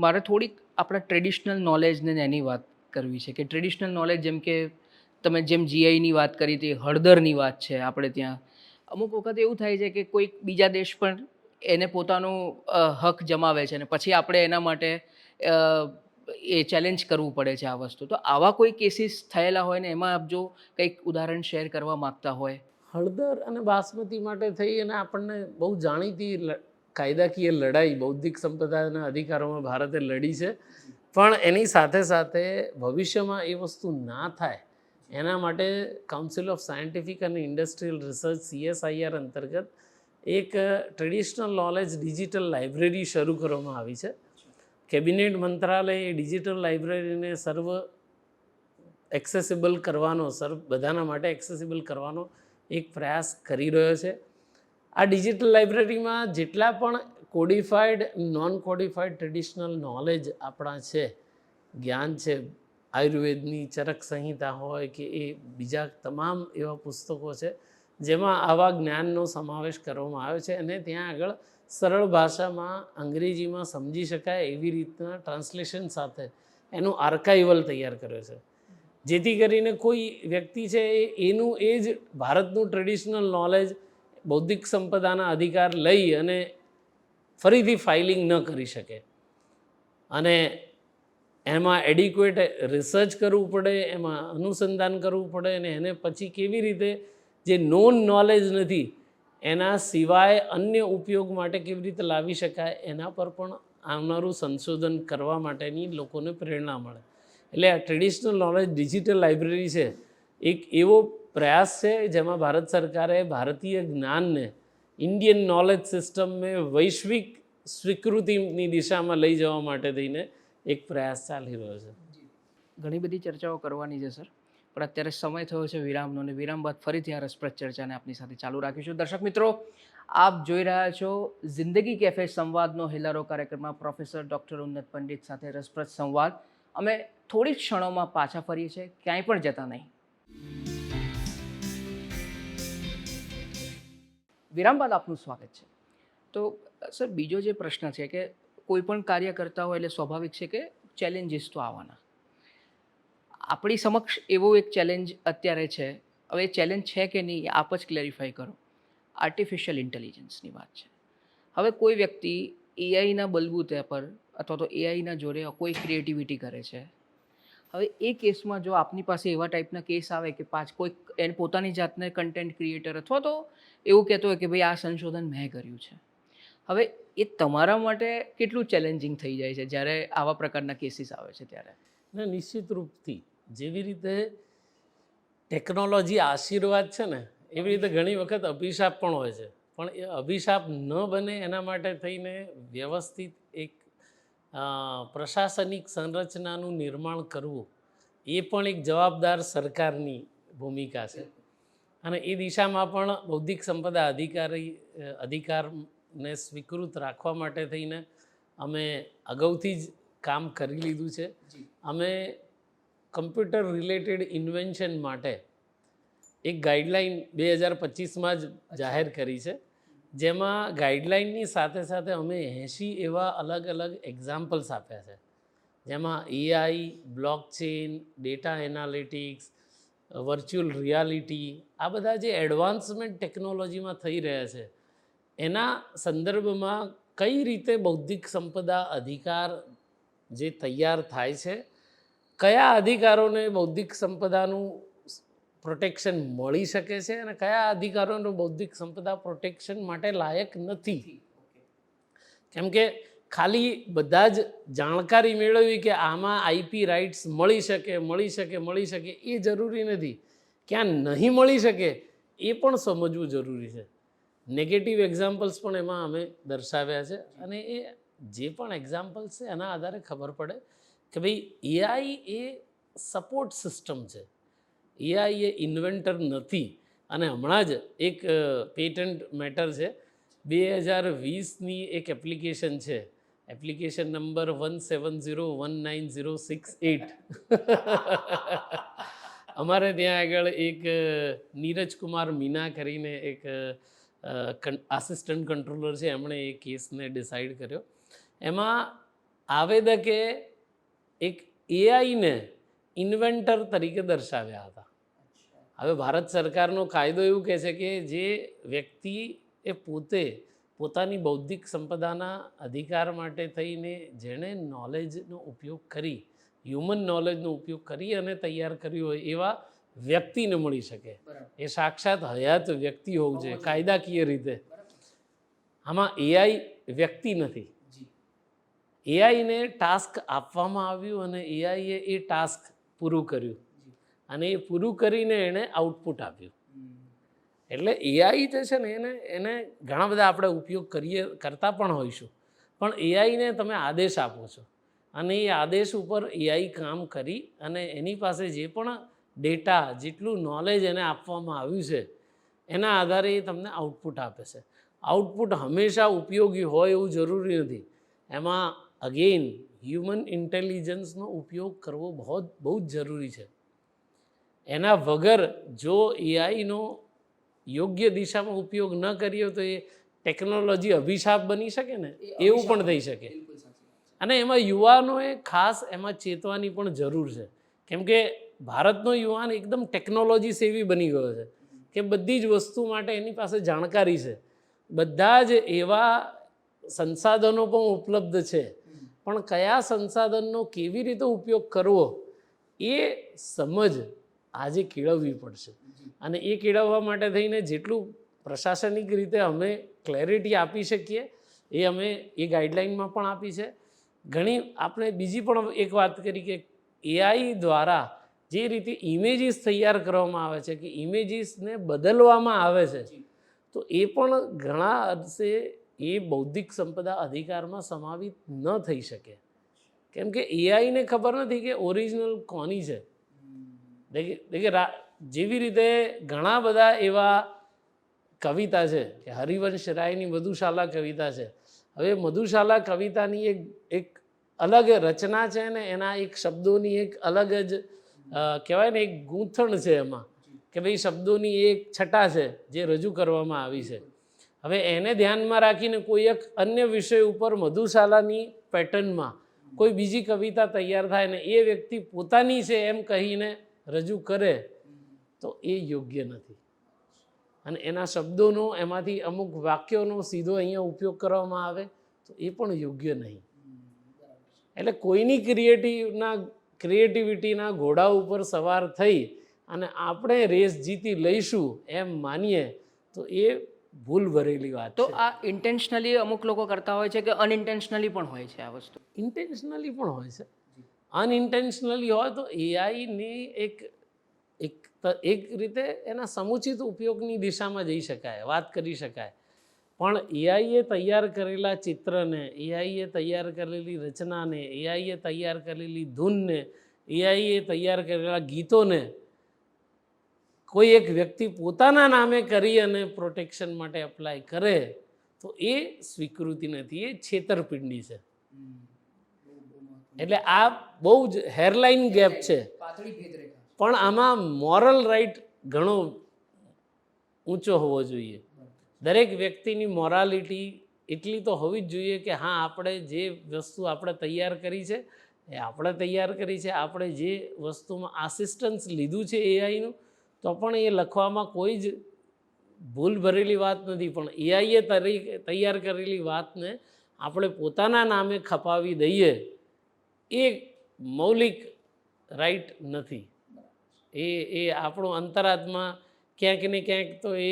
A: મારે થોડીક આપણા ટ્રેડિશનલ નોલેજને એની વાત કરવી છે કે ટ્રેડિશનલ નોલેજ જેમ કે તમે જેમ જીઆઈની વાત કરી હતી, હળદરની વાત છે આપણે ત્યાં. અમુક વખત એવું થાય છે કે કોઈક બીજા દેશ પણ એને પોતાનો હક જમાવે છે અને પછી આપણે એના માટે એ ચેલેન્જ કરવું પડે છે આ વસ્તુ. તો આવા કોઈ કેસીસ થયેલા હોય ને એમાં આપ જો કંઈક ઉદાહરણ શેર કરવા માગતા હોય?
B: હળદર અને બાસમતી માટે થઈ અને આપણને બહુ જાણીતી કાયદાકીય લડાઈ બૌદ્ધિક સંપદાના અધિકારોમાં ભારતે લડી છે. પણ એની સાથે સાથે ભવિષ્યમાં એ વસ્તુ ના થાય એના માટે કાઉન્સિલ ઓફ સાયન્ટિફિક અને ઇન્ડસ્ટ્રીયલ રિસર્ચ CSIR અંતર્ગત એક ટ્રેડિશનલ નોલેજ ડિજિટલ લાઇબ્રેરી શરૂ કરવામાં આવી છે. કેબિનેટ મંત્રાલય ડિજિટલ લાઇબ્રેરીને એક્સેસિબલ કરવાનો બધાના માટે એક્સેસિબલ કરવાનો એક પ્રયાસ કરી રહ્યો છે. આ ડિજિટલ લાઇબ્રેરીમાં જેટલા પણ કોડિફાઈડ નોન કોડિફાઈડ ટ્રેડિશનલ નોલેજ આપણા છે, જ્ઞાન છે, આયુર્વેદની ચરક સંહિતા હોય કે એ બીજા તમામ એવા પુસ્તકો છે જેમાં આવા જ્ઞાનનો સમાવેશ કરવામાં આવ્યો છે અને ત્યાં આગળ સરળ ભાષામાં અંગ્રેજીમાં સમજી શકાય એવી રીતના ટ્રાન્સલેશન સાથે એનું આર્કાઇવલ તૈયાર કર્યો છે. જેથી કરીને કોઈ વ્યક્તિ છે એનું એ જ ભારતનું ટ્રેડિશનલ નોલેજ બૌદ્ધિક સંપદાના અધિકાર લઈ અને ફરીથી ફાઇલિંગ ન કરી શકે. અને એમાં એડિક્વેટ રિસર્ચ કરવું પડે, એમાં અનુસંધાન કરવું પડે, અને એને પછી કેવી રીતે જે નોન નોલેજ નથી એના સિવાય અન્ય ઉપયોગ માટે કેવી રીતે લાવી શકાય એના પર પણ આવનારું સંશોધન કરવા માટેની લોકોને પ્રેરણા મળે. એટલે આ ટ્રેડિશનલ નોલેજ ડિજિટલ લાઇબ્રેરી છે એક એવો પ્રયાસ છે જેમાં ભારત સરકારે ભારતીય જ્ઞાનને ઇન્ડિયન નોલેજ સિસ્ટમને વૈશ્વિક સ્વીકૃતિની દિશામાં લઈ જવા માટે થઈને એક પ્રયાસ ચાલી રહ્યો છે.
A: ઘણી બધી ચર્ચાઓ કરવાની છે સર, પણ અત્યારે સમય થયો છે વિરામનો, અને વિરામ બાદ ફરીથી આ રસપ્રદ ચર્ચાને આપની સાથે ચાલુ રાખીશું. દર્શક મિત્રો, આપ જોઈ રહ્યા છો જિંદગી કેફે સંવાદનો હેલારો કાર્યક્રમમાં પ્રોફેસર ડૉક્ટર ઉન્નત પંડિત સાથે રસપ્રદ સંવાદ. અમે થોડી ક્ષણોમાં પાછા ફરીએ છીએ, ક્યાંય પણ જતા નહીં. વિરામ બાદ આપનું સ્વાગત છે. તો સર, બીજો જે પ્રશ્ન છે કે કોઈ પણ કાર્ય કરતા હોય એટલે સ્વાભાવિક છે કે ચેલેન્જીસ તો આવવાના. આપણી સમક્ષ એવો એક ચેલેન્જ અત્યારે છે. હવે એ ચેલેન્જ છે કે નહીં આપ જ ક્લેરિફાઈ કરો. આર્ટિફિશિયલ ઇન્ટેલિજન્સની વાત છે. હવે કોઈ વ્યક્તિ એઆઈના બલબૂતે પર અથવા તો એઆઈના જોડે કોઈ ક્રિએટિવિટી કરે છે. હવે એ કેસમાં જો આપની પાસે એવા ટાઈપના કેસ આવે કે કોઈ એને પોતાની જાતને કન્ટેન્ટ ક્રિએટર અથવા તો એવું કહેતો હોય કે ભાઈ આ સંશોધન મેં કર્યું છે, હવે એ તમારા માટે કેટલું ચેલેન્જિંગ થઈ જાય છે જ્યારે આવા પ્રકારના કેસીસ આવે છે ત્યારે?
B: ને નિશ્ચિત રૂપથી જેવી રીતે ટેકનોલોજી આશીર્વાદ છે ને, એવી રીતે ઘણી વખત અભિશાપ પણ હોય છે. પણ એ અભિશાપ ન બને એના માટે થઈને વ્યવસ્થિત એક પ્રશાસનિક સંરચનાનું નિર્માણ કરવું એ પણ એક જવાબદાર સરકારની ભૂમિકા છે. અને એ દિશામાં પણ બૌદ્ધિક સંપદા અધિકારને સ્વીકૃત રાખવા માટે થઈને અમે અગાઉથી જ કામ કરી લીધું છે. અમે કમ્પ્યુટર રિલેટેડ ઇન્વેન્શન માટે એક ગાઈડલાઇન 2025માં જ જાહેર કરી છે, જેમાં ગાઈડલાઇનની સાથે સાથે અમે 80 એવા અલગ અલગ એક્ઝામ્પલ્સ આપ્યા છે, જેમાં AI, blockchain, data analytics, virtual reality, આ બધા જે એડવાન્સમેન્ટ ટેકનોલોજીમાં થઈ રહ્યા છે એના સંદર્ભમાં કઈ રીતે બૌદ્ધિક સંપદા અધિકાર જે તૈયાર થાય છે, કયા અધિકારોને બૌદ્ધિક સંપદાનું પ્રોટેક્શન મળી શકે છે અને કયા અધિકારોનું બૌદ્ધિક સંપદા પ્રોટેક્શન માટે લાયક નથી. કેમ કે ખાલી બધા જ જાણકારી મેળવવી કે આમાં આઈપી રાઇટ્સ મળી શકે એ જરૂરી નથી. ક્યાં નહીં મળી શકે એ પણ સમજવું જરૂરી છે. નેગેટિવ એક્ઝામ્પલ્સ પણ એમાં અમે દર્શાવ્યા છે, અને એ જે પણ એક્ઝામ્પલ્સ છે એના આધારે ખબર પડે કે ભાઈ એઆઈ એ સપોર્ટ સિસ્ટમ છે, એઆઈ એ ઇન્વેન્ટર નથી. અને હમણાં જ એક પેટન્ટ મેટર છે, 2020ની એક એપ્લિકેશન છે, એપ્લિકેશન નંબર 1701906 અમારે ત્યાં આગળ એક નીરજ કુમાર મીના કરીને એક આસિસ્ટન્ટ કંટ્રોલર છે, એમણે એ કેસને ડિસાઇડ કર્યો. એમાં આવેદકે એક એઆઈને ઇન્વેન્ટર તરીકે દર્શાવ્યા હતા. હવે ભારત સરકારનો કાયદો એવું કહે છે કે જે વ્યક્તિ એ પોતાની બૌદ્ધિક સંપદાના અધિકાર માટે થઈને જેણે નોલેજનો ઉપયોગ કરી, હ્યુમન નોલેજનો ઉપયોગ કરી અને તૈયાર કર્યું હોય એવા વ્યક્તિને મળી શકે. એ સાક્ષાત હયાત વ્યક્તિ હોવું જોઈએ કાયદાકીય રીતે. આમાં એઆઈ વ્યક્તિ નથી. એઆઈને ટાસ્ક આપવામાં આવ્યું અને એઆઈએ એ ટાસ્ક પૂરું કર્યું, અને એ પૂરું કરીને એણે આઉટપુટ આપ્યું. એટલે એઆઈ જે છે ને એને ઘણા બધા આપણે ઉપયોગ કરતા પણ હોઈશું, પણ એઆઈને તમે આદેશ આપો છો અને એ આદેશ ઉપર એઆઈ કામ કરી અને એની પાસે જે પણ ડેટા, જેટલું નોલેજ એને આપવામાં આવ્યું છે એના આધારે એ તમને આઉટપુટ આપે છે. આઉટપુટ હંમેશા ઉપયોગી હોય એવું જરૂરી નથી. એમાં અગેન હ્યુમન ઇન્ટેલિજન્સનો ઉપયોગ કરવો બહુ જ જરૂરી છે. એના વગર જો એઆઈનો યોગ્ય દિશામાં ઉપયોગ ન કર્યો તો એ ટેકનોલોજી અભિશાપ બની શકે ને, એવું પણ થઈ શકે. અને એમાં યુવાનોએ ખાસ એમાં ચેતવાની પણ જરૂર છે. કેમ કે ભારતનો યુવાન એકદમ ટેકનોલોજી સેવી બની ગયો છે કે બધી જ વસ્તુ માટે એની પાસે જાણકારી છે, બધા જ એવા સંસાધનો પણ ઉપલબ્ધ છે, પણ કયા સંસાધનનો કેવી રીતે ઉપયોગ કરવો એ સમજ આજે કેળવવી પડશે. અને એ કેળવવા માટે થઈને જેટલું પ્રશાસનિક રીતે અમે ક્લેરિટી આપી શકીએ એ અમે એ ગાઈડલાઇનમાં પણ આપી છે. ઘણી આપણે બીજી પણ એક વાત કરી કે એઆઈ દ્વારા જે રીતે ઇમેજીસ તૈયાર કરવામાં આવે છે કે ઇમેજીસને બદલવામાં આવે છે, તો એ પણ ઘણા અંશે એ બૌદ્ધિક સંપદા અધિકારમાં સમાવિત ન થઈ શકે, કેમ કે એઆઈને ખબર નથી કે ઓરિજિનલ કોની છે. દેખે જેવી રીતે ઘણા બધા એવા કવિતા છે કે હરિવંશ રાયની મધુશાલા કવિતા છે. હવે મધુશાલા કવિતાની એક અલગ રચના છે ને એના એક શબ્દોની એક અલગ જ કહેવાય ને એક ગૂંથણ છે એમાં, કે ભાઈ શબ્દોની એક છટા છે જે રજૂ કરવામાં આવી છે. હવે એને ધ્યાનમાં રાખીને કોઈ એક અન્ય વિષય ઉપર મધુશાલાની પેટર્નમાં કોઈ બીજી કવિતા તૈયાર થાય ને એ વ્યક્તિ પોતાની છે એમ કહીને રજૂ કરે તો એ યોગ્ય નથી. અને એના શબ્દોનો એમાંથી અમુક વાક્યોનો સીધો અહીંયા ઉપયોગ કરવામાં આવે તો એ પણ યોગ્ય નહીં. એટલે કોઈની ક્રિએટિવિટીના ઘોડા ઉપર સવાર થઈ અને આપણે રેસ જીતી લઈશું એમ માનીએ તો એ ભૂલ ભરેલી વાત
A: તો
B: છે.
A: આ ઇન્ટેન્શનલી અમુક લોકો કરતા હોય છે કે અનઇન્ટેન્શનલી પણ હોય છે આ વસ્તુ?
B: ઇન્ટેન્શનલી પણ હોય છે. અનઇન્ટેન્શનલી હોય તો એઆઈની એક રીતે એના સમુચિત ઉપયોગની દિશામાં જઈ શકાય, વાત કરી શકાય. પણ એઆઈએ તૈયાર કરેલા ચિત્રને, એઆઈએ તૈયાર કરેલી રચનાને, એઆઈએ તૈયાર કરેલી ધૂનને, એઆઈએ તૈયાર કરેલા ગીતોને કોઈ એક વ્યક્તિ પોતાના નામે કરી અને પ્રોટેક્શન માટે એપ્લાય કરે તો એ સ્વીકૃતિ નથી, એ છેતરપિંડી છે. એટલે આ બહુ જ હેરલાઇન ગેપ છે. પણ આમાં મોરલ રાઇટ ઘણો ઊંચો હોવો જોઈએ. દરેક વ્યક્તિની મોરાલિટી એટલી તો હોવી જ જોઈએ કે હા, આપણે જે વસ્તુ આપણે તૈયાર કરી છે એ આપણે તૈયાર કરી છે, આપણે જે વસ્તુમાં આસિસ્ટન્સ લીધું છે એઆઈનું તો પણ એ લખવામાં કોઈ જ ભૂલ ભરેલી વાત નથી. પણ એઆઈએ તૈયાર કરેલી વાતને આપણે પોતાના નામે ખપાવી દઈએ એ મૌલિક રાઈટ નથી. એ આપણો અંતરાત્મા ક્યાંક ને ક્યાંક તો એ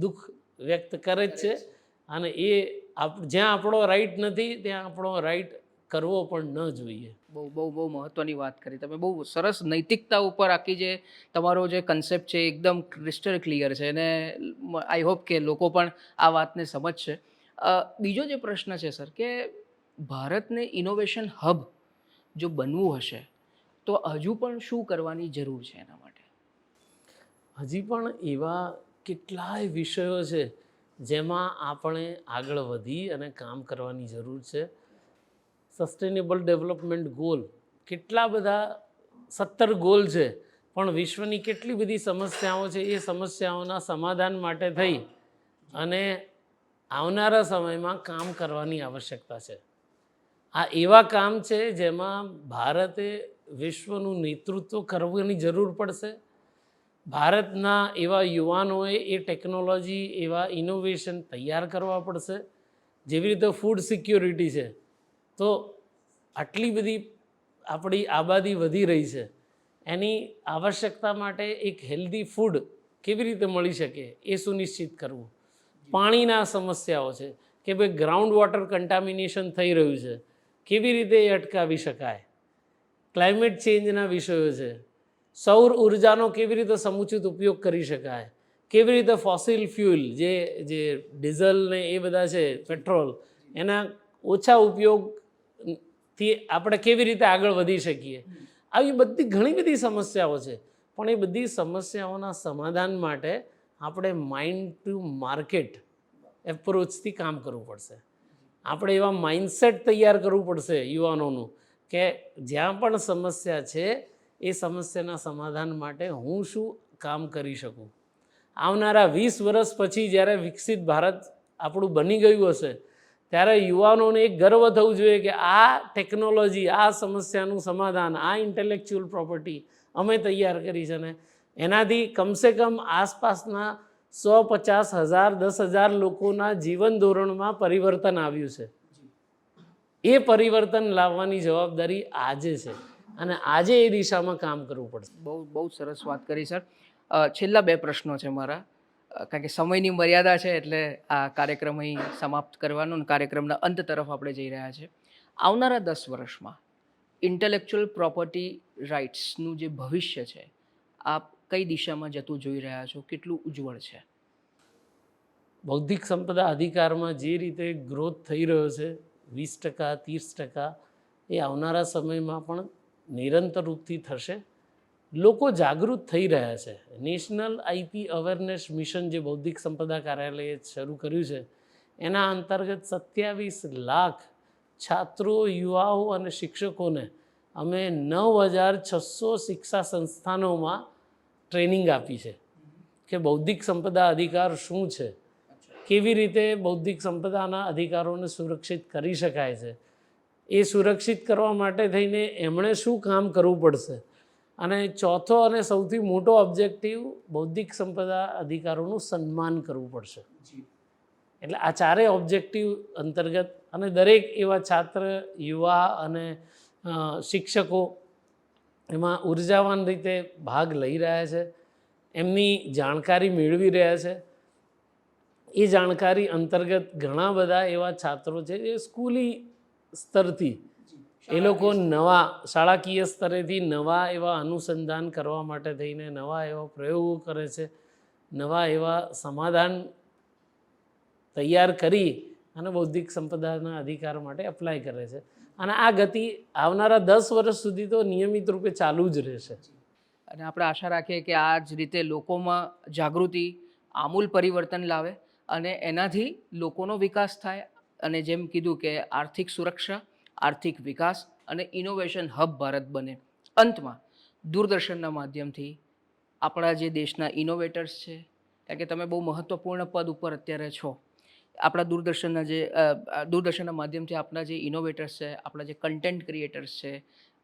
B: દુઃખ વ્યક્ત કરે જ છે. અને એ જ્યાં આપણો રાઈટ નથી ત્યાં આપણો રાઈટ કરવો પણ ન જોઈએ.
A: બહુ મહત્વની વાત કરી તમે. બહુ સરસ નૈતિકતા ઉપર આખી જે તમારો જે કન્સેપ્ટ છે એકદમ ક્રિસ્ટલ ક્લિયર છે અને આઈ હોપ કે લોકો પણ આ વાતને સમજશે. બીજો જે પ્રશ્ન છે સર કે ભારતને ઇનોવેશન હબ જો બનવું હશે તો હજુ પણ શું કરવાની જરૂર છે એના માટે?
B: હજી પણ એવા કેટલાય વિષયો છે જેમાં આપણે આગળ વધી અને કામ કરવાની જરૂર છે. સસ્ટેનેબલ ડેવલપમેન્ટ ગોલ, કેટલા બધા 17 ગોલ છે, પણ વિશ્વની કેટલી બધી સમસ્યાઓ છે એ સમસ્યાઓના સમાધાન માટે થઈ અને આવનારા સમયમાં કામ કરવાની આવશ્યકતા છે. આ એવા કામ છે જેમાં ભારતે વિશ્વનું નેતૃત્વ કરવાની જરૂર પડશે. ભારતના એવા યુવાનોએ એ ટેકનોલોજી, એવા ઇનોવેશન તૈયાર કરવા પડશે. જેવી રીતે ફૂડ સિક્યોરિટી છે, તો આટલી બધી આપણી આબાદી વધી રહી છે, એની આવશ્યકતા માટે એક હેલ્ધી ફૂડ કેવી રીતે મળી શકે એ સુનિશ્ચિત કરવું. પાણીના સમસ્યાઓ છે કે ભાઈ ગ્રાઉન્ડ વોટર કન્ટામિનેશન થઈ રહ્યું છે, કેવી રીતે એ અટકાવી શકાય. ક્લાઇમેટ ચેન્જના વિષયો છે, સૌર ઉર્જાનો કેવી રીતે સમુચિત ઉપયોગ કરી શકાય, કેવી રીતે ફોસિલ ફ્યુલ જે ડીઝલ ને એ બધા છે, પેટ્રોલ, એના ઓછા ઉપયોગથી આપણે કેવી રીતે આગળ વધી શકીએ. આવી બધી ઘણી બધી સમસ્યાઓ છે. પણ એ બધી સમસ્યાઓના સમાધાન માટે આપણે માઇન્ડ ટુ માર્કેટ એપ્રોચથી કામ કરવું પડશે. આપણે એવા માઇન્ડસેટ તૈયાર કરવું પડશે યુવાનોનું કે જ્યાં પણ સમસ્યા છે એ સમસ્યાના સમાધાન માટે હું શું કામ કરી શકું. આવનારા 20 વર્ષ પછી જ્યારે વિકસિત ભારત આપણું બની ગયું હશે ત્યારે યુવાનોને એક ગર્વ થવું જોઈએ કે આ ટેકનોલોજી, આ સમસ્યાનું સમાધાન, આ ઇન્ટેલેક્ચ્યુઅલ પ્રોપર્ટી અમે તૈયાર કરી છે ને એનાથી કમસે કમ આસપાસના 150,000 10,000 લોકોના જીવન ધોરણમાં પરિવર્તન આવ્યું છે. એ પરિવર્તન લાવવાની જવાબદારી આજે છે અને આજે એ દિશામાં કામ કરવું પડશે.
A: બહુ સરસ વાત કરી સર. છેલ્લા 2 પ્રશ્નો છે મારા, કારણ કે સમયની મર્યાદા છે એટલે આ કાર્યક્રમ અહીં સમાપ્ત કરવાનો અને કાર્યક્રમના અંત તરફ આપણે જઈ રહ્યા છીએ. આવનારા 10 વર્ષમાં ઇન્ટેલેક્ચ્યુઅલ પ્રોપર્ટી રાઇટ્સનું જે ભવિષ્ય છે, આપ કઈ દિશામાં જતું જોઈ રહ્યા છો? કેટલું ઉજ્જવળ છે?
B: બૌદ્ધિક સંપદા અધિકારમાં જે રીતે ગ્રોથ થઈ રહ્યો છે 20% 30%, એ આવનારા સમયમાં પણ નિરંતર રૂપથી થશે. લોકો જાગૃત થઈ રહ્યા છે. નેશનલ આઈપી અવેરનેસ મિશન જે બૌદ્ધિક સંપદા કાર્યાલયે શરૂ કર્યું છે, એના અંતર્ગત 27 લાખ છાત્રો, યુવાઓ અને શિક્ષકોને અમે 9,600 શિક્ષા સંસ્થાનોમાં ટ્રેનિંગ આપી છે કે બૌદ્ધિક સંપદા અધિકાર શું છે, કેવી રીતે બૌદ્ધિક સંપદાના અધિકારોને સુરક્ષિત કરી શકાય છે, એ સુરક્ષિત કરવા માટે થઈને એમણે શું કામ કરવું પડશે, અને ચોથો અને સૌથી મોટો ઓબ્જેક્ટિવ બૌદ્ધિક સંપદા અધિકારોનું સન્માન કરવું પડશે. એટલે આ ચારેય ઓબ્જેક્ટિવ અંતર્ગત અને દરેક એવા છાત્ર, યુવા અને શિક્ષકો એમાં ઉર્જાવાન રીતે ભાગ લઈ રહ્યા છે, એમની જાણકારી મેળવી રહ્યા છે. એ જાણકારી અંતર્ગત ઘણા બધા એવા છાત્રો છે જે સ્કૂલી સ્તરથી એ લોકો નવા શાળાકીય સ્તરેથી નવા એવા અનુસંધાન કરવા માટે થઈને નવા એવા પ્રયોગો કરે છે, નવા એવા સમાધાન તૈયાર કરી અને બૌદ્ધિક સંપદાના અધિકાર માટે એપ્લાય કરે છે. અને આ ગતિ આવનારા 10 વર્ષ સુધી તો નિયમિત રૂપે ચાલુ જ રહેશે.
A: અને આપણે આશા રાખીએ કે આ જ રીતે લોકોમાં જાગૃતિ આમૂલ પરિવર્તન લાવે અને એનાથી લોકોનો વિકાસ થાય, અને જેમ કીધું કે આર્થિક સુરક્ષા, આર્થિક વિકાસ અને ઇનોવેશન હબ ભારત બને. અંતમાં દૂરદર્શનના માધ્યમથી આપણા જે દેશના ઇનોવેટર્સ છે, કારણ કે તમે બહુ મહત્ત્વપૂર્ણ પદ ઉપર અત્યારે છો, આપણા દૂરદર્શનના માધ્યમથી આપણા જે ઇનોવેટર્સ છે, આપણા જે કન્ટેન્ટ ક્રિએટર્સ છે,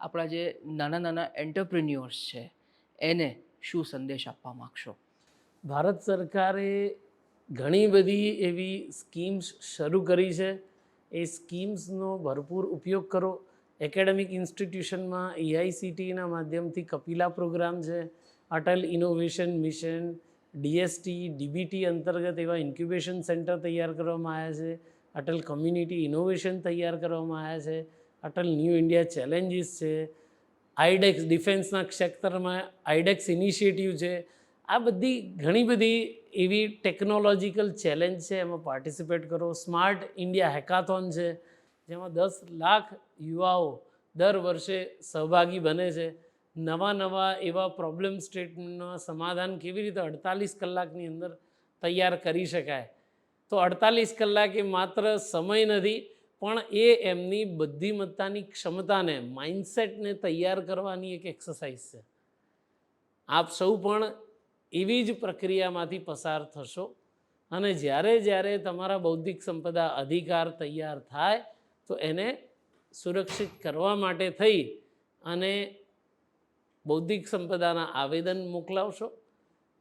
A: આપણા જે નાના એન્ટરપ્રિન્યોર્સ છે, એને શું સંદેશ આપવા માગશો?
B: ભારત સરકારે ઘણી બધી એવી સ્કીમ્સ શરૂ કરી છે. એ સ્કીમ્સનો ભરપૂર ઉપયોગ કરો. એકેડેમિક ઇન્સ્ટિટ્યુશનમાં AICTEના માધ્યમથી કપિલા પ્રોગ્રામ છે, Atal innovation mission, DST, DBT અંતર્ગત એવા ઇન્ક્યુબેશન સેન્ટર તૈયાર કરવામાં આવ્યા છે, અટલ કમ્યુનિટી ઇનોવેશન તૈયાર કરવામાં આવ્યા છે, અટલ ન્યૂ ઇન્ડિયા ચેલેન્જીસ છે, આઈડેક્સ ડિફેન્સના ક્ષેત્રમાં આઈડેક્સ ઇનિશિયેટિવ છે. આ બધી ઘણી બધી એવી ટેકનોલોજીકલ ચેલેન્જ છે, એમાં પાર્ટિસિપેટ કરો. સ્માર્ટ ઇન્ડિયા હેકાથોન છે, જેમાં 10 લાખ યુવાઓ દર વર્ષે સહભાગી બને છે. નવા એવા પ્રોબ્લેમ સ્ટેટમેન્ટનું સમાધાન કેવી રીતે 48 કલાકની અંદર તૈયાર કરી શકાય. તો 48 કલાક એ માત્ર સમય નથી, પણ એ એમની બુદ્ધિમત્તાની ક્ષમતાને, માઇન્ડસેટને તૈયાર કરવાની એક એક્સરસાઇઝ છે. આપ સૌ પણ એવી જ પ્રક્રિયામાંથી પસાર થશો અને જ્યારે તમારા બૌદ્ધિક સંપદા અધિકાર તૈયાર થાય તો એને સુરક્ષિત કરવા માટે થઈ અને બૌદ્ધિક સંપદાના આવેદન મોકલાવશો.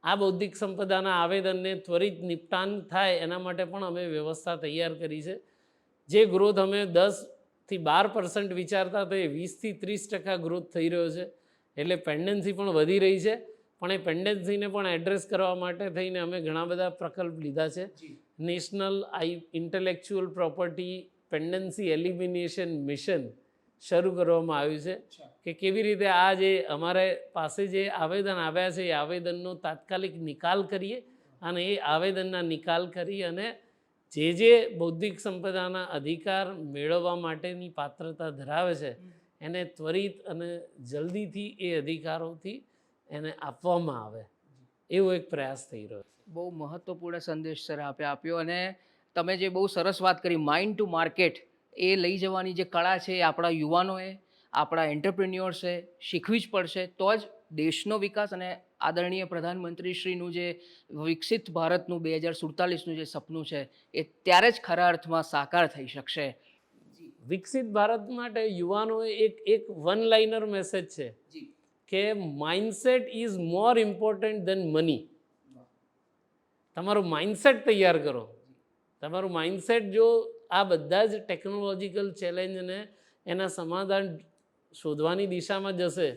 B: આ બૌદ્ધિક સંપદાના આવેદનને ત્વરિત નિપટાન થાય એના માટે પણ અમે વ્યવસ્થા તૈયાર કરી છે. જે ગ્રોથ અમે 10 થી 12% વિચારતા તો એ 20 થી 30% ગ્રોથ થઈ રહ્યો છે. એટલે પેન્ડન્સી પણ વધી રહી છે, પણ એ પેન્ડન્સીને પણ એડ્રેસ કરવા માટે થઈને અમે ઘણા બધા પ્રકલ્પ લીધા છે. National intellectual property pendency elimination mission શરૂ કરવામાં આવ્યું છે કે કેવી રીતે આ જે અમારે પાસે જે આવેદન આવ્યા છે એ આવેદનનો તાત્કાલિક નિકાલ કરીએ અને એ આવેદનના નિકાલ કરી અને જે બૌદ્ધિક સંપદાના અધિકાર મેળવવા માટેની પાત્રતા ધરાવે છે એને ત્વરિત અને જલ્દીથી એ અધિકારોથી એને આપવામાં આવે, એવો એક પ્રયાસ થઈ રહ્યો છે.
A: બહુ મહત્ત્વપૂર્ણ સંદેશ સર આપે આપ્યો, અને તમે જે બહુ સરસ વાત કરી માઇન્ડ ટુ માર્કેટ એ લઈ જવાની જે કળા છે એ આપણા યુવાનોએ, આપણા એન્ટરપ્રિન્યોર્સે શીખવી જ પડશે. તો જ દેશનો વિકાસ અને આદરણીય પ્રધાનમંત્રીશ્રીનું જે વિકસિત ભારતનું 2047નું જે સપનું છે એ ત્યારે જ ખરા અર્થમાં સાકાર થઈ શકશે.
B: વિકસિત ભારત માટે યુવાનોએ એક વન લાઇનર મેસેજ છે કે mindset is more important then money. તમારું માઇન્ડસેટ તૈયાર કરો. તમારું માઇન્ડસેટ જો આ બધા જ ટેકનોલોજીકલ ચેલેન્જને એના સમાધાન શોધવાની દિશામાં જશે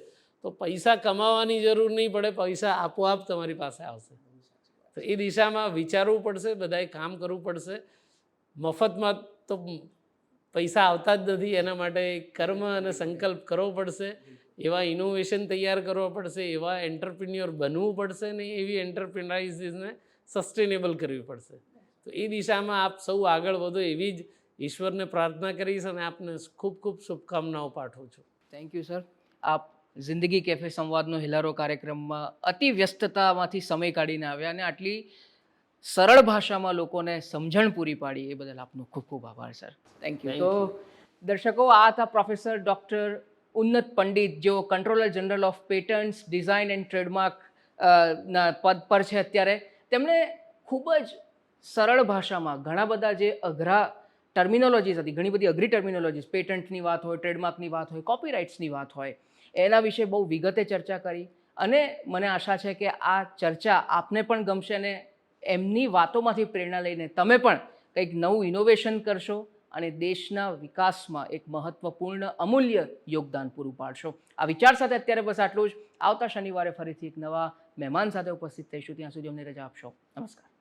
B: તો પૈસા કમાવાની જરૂર નહીં પડે, પૈસા આપોઆપ તમારી પાસે આવશે. તો એ દિશામાં વિચારવું પડશે, બધાએ કામ કરવું પડશે. મફતમાં તો પૈસા આવતા જ નથી, એના માટે કર્મ અને સંકલ્પ કરવો પડશે, એવા ઇનોવેશન તૈયાર કરવા પડશે, એવા એન્ટરપ્રિન્યોર બનવું પડશે ને એવી એન્ટરપ્રિનાઇઝને સસ્ટેનેબલ કરવી પડશે. તો એ દિશામાં આપ સૌ આગળ વધો એવી જ ઈશ્વરને પ્રાર્થના કરીશ અને આપને ખૂબ ખૂબ શુભકામનાઓ પાઠવું છું.
A: Thank you sir. આપ જિંદગી કેફે સંવાદનો હેલારો કાર્યક્રમમાં અતિ વ્યસ્તતામાંથી સમય કાઢીને આવ્યા અને આટલી સરળ ભાષામાં લોકોને સમજણ પૂરી પાડી એ બદલ આપનો ખૂબ ખૂબ આભાર સર. Thank you. તો દર્શકો, આ હતા પ્રોફેસર ડૉક્ટર ઉન્નત પંડિત, જેઓ controller general of patents, design and trademark ના પદ પર છે અત્યારે. તેમણે ખૂબ જ સરળ ભાષામાં ઘણા બધા જે અઘરા ટર્મિનોલોજીસ હતી, ઘણી બધી અઘરી ટર્મિનોલોજીસ, પેટન્ટની વાત હોય, ટ્રેડમાર્કની વાત હોય, કોપીરાઇટ્સની વાત હોય, એના વિશે બહુ વિગતે ચર્ચા કરી અને મને આશા છે કે આ ચર્ચા આપને પણ ગમશે અને એમની વાતોમાંથી પ્રેરણા લઈને તમે પણ કંઈક નવું ઇનોવેશન કરશો અને દેશના વિકાસમાં એક મહત્ત્વપૂર્ણ અમૂલ્ય યોગદાન પૂરું પાડશો. આ વિચાર સાથે અત્યારે બસ આટલું જ. આવતા શનિવારે ફરીથી એક નવા મહેમાન સાથે ઉપસ્થિત થઈશું. ત્યાં સુધી અમને રજા આપશો. નમસ્કાર.